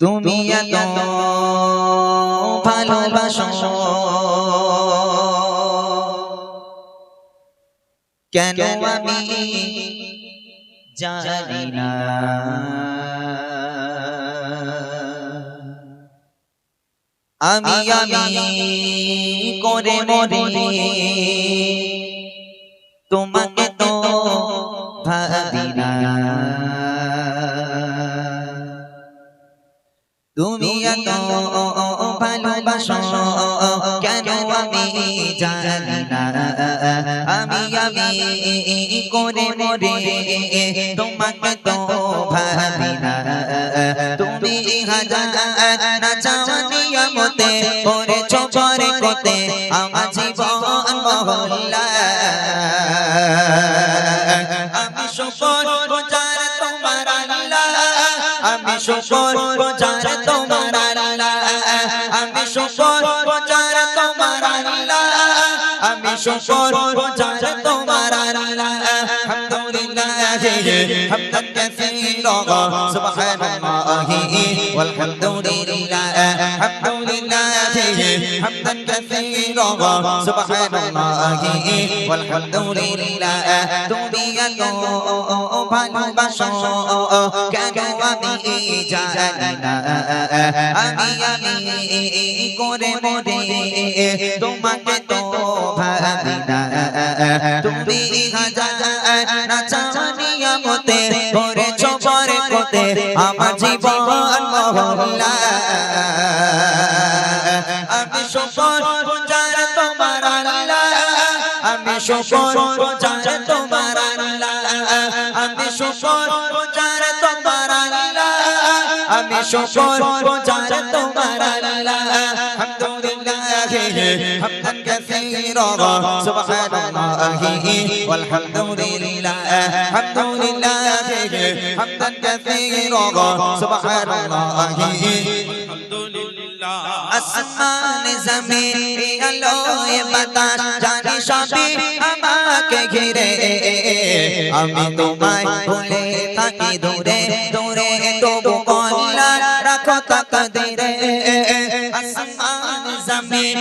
তুমি এত ভালোবাসো কেন আমি জানি না। আমি করে মরে তোমাকে তো ভাবি না। তুমি এত ভালোবাসো কেন আমি জানি না। আমি করে মরে তোমাকে তো ভাবি না। তুমি হাজার না চাওয়ানি আমতে করেছ পরে কোতে আমার জীবন মহল্লা। আমি শুকর গুজার তোমার আল্লাহ, আমি শুকর গুজার তোমার আল্লাহ, আমি শুকর গুজার তোমার আল্লাহ, আমি শুকর গুজার তোমার আল্লাহ। আলহামদুলিল্লাহ হামদান কাসীরা সুবহানাল্লাহি ওয়ালহামদুলিল্লাহ। আলহামদুলিল্লাহ হামদান কাসীরা সুবহানাল্লাহি ওয়ালহামদুলিল্লাহ। তুমি এত ভালোবাসো কেন আমি জানি না। আমি করে মরে তোমাকে তো ভাবি না। তুমি হাজার না চাওয়ানি আমতে করেছ পরে কোতে আমার জীবন মহল্লা। আমি শুকর গুজার তোমার আল্লাহ, আমি শুকর গুজার তোমার আল্লাহ, আমি শুকর গুজার তোমার আল্লাহ, আমি শুকর গুজার তোমার আল্লাহ। আলহামদুলিল্লাহ হামদান কাসীরা সুবহানাল্লাহি ওয়ালহামদুলিল্লাহ। আলহামদুলিল্লাহ হামদান কাসীরা সুবহানাল্লাহি ওয়ালহামদুলিল্লাহ। আসমান জমিন আলোয় বাতাস জানি সবই আমাকে ঘিরে। আমি তোমায় ভুলে থাকি দূরে দূরে তবু কল্যাণ রাখো তাকদীরে। আসমান জমিন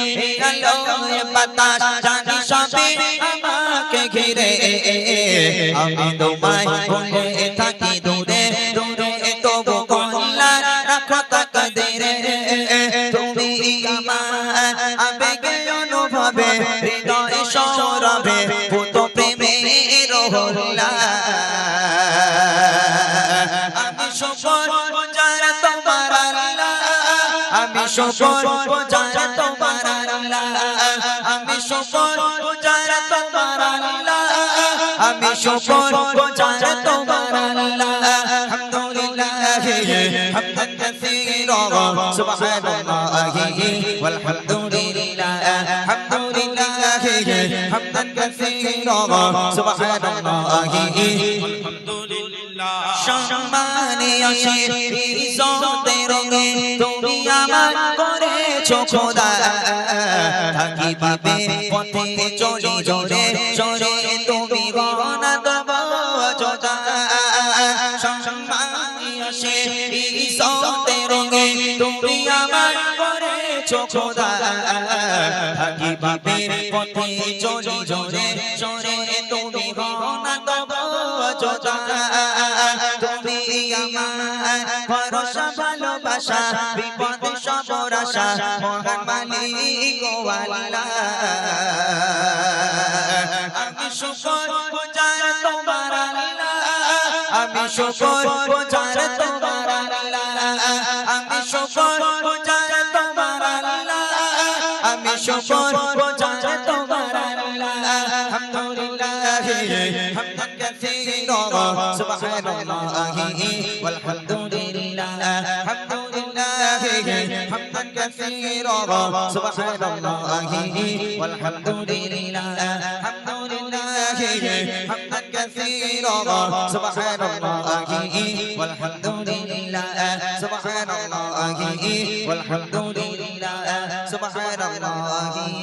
আলোয় বাতাস জানি সবই আমাকে ঘিরে। আমি তোমায় ভুলে থাকি দূরে দূরে তবু কল্যাণ রাখো তাকদীরে। তুমি আমার আবেগে অনুভবে হৃদয় সৌরভে ভূত প্রেমের হল্লা। আমি শুকর গুজার তোমার আল্লাহ, আমি শুকর গুজার তোমার আল্লাহ, আমি শুকর গুজার তোমার আল্লাহ, আমি শুকর গুজার তোমার আল্লাহ। আলহামদুলিল্লাহ হামদান কাসীরা সুবহানাল্লাহি ওয়ালহামদুলিল্লাহ। আলহামদুলিল্লাহ হামদান কাসীরা সুবহানাল্লাহি ওয়ালহামদুলিল্লাহ। সম্মানে আসির ইজ্জতের রঙে তুমি আমার করেছো খোদা। থাকি পাবে পথে চলি জোরে জোরে তুমি গহনা দেব যোদা। সম্মানে আসির ইজ্জতের রঙে তুমি আমার করেছো খোদা। থাকি পাবে পথে চলি জোরে জোরে তুমি গহনা দেব যোদা। তুমি আমার ভরসা ভালোবাসা বিপদে সবর আশা মহান মালিক ও আল্লাহ। আমি শুকর গুজার তোমার আল্লাহ, আমি শুকর গুজার তোমার আল্লাহ, আমি শুকর গুজার তোমার আল্লাহ, আমি শুকর গুজার তোমার আল্লাহ। আলহামদুলিল্লাহ হামদান কাসীরা সুবহানাল্লাহি ওয়ালহামদুলিল্লাহ। আলহামদুলিল্লাহ হামদান কাসীরা সুবহানাল্লাহি ওয়ালহামদুলিল্লাহ। আলহামদুলিল্লাহ হামদান কাসীরা সুবহানাল্লাহি ওয়ালহামদুলিল্লাহ। সুবহানাল্লাহি ওয়ালহামদুলিল্লাহ। সুবহানাল্লাহি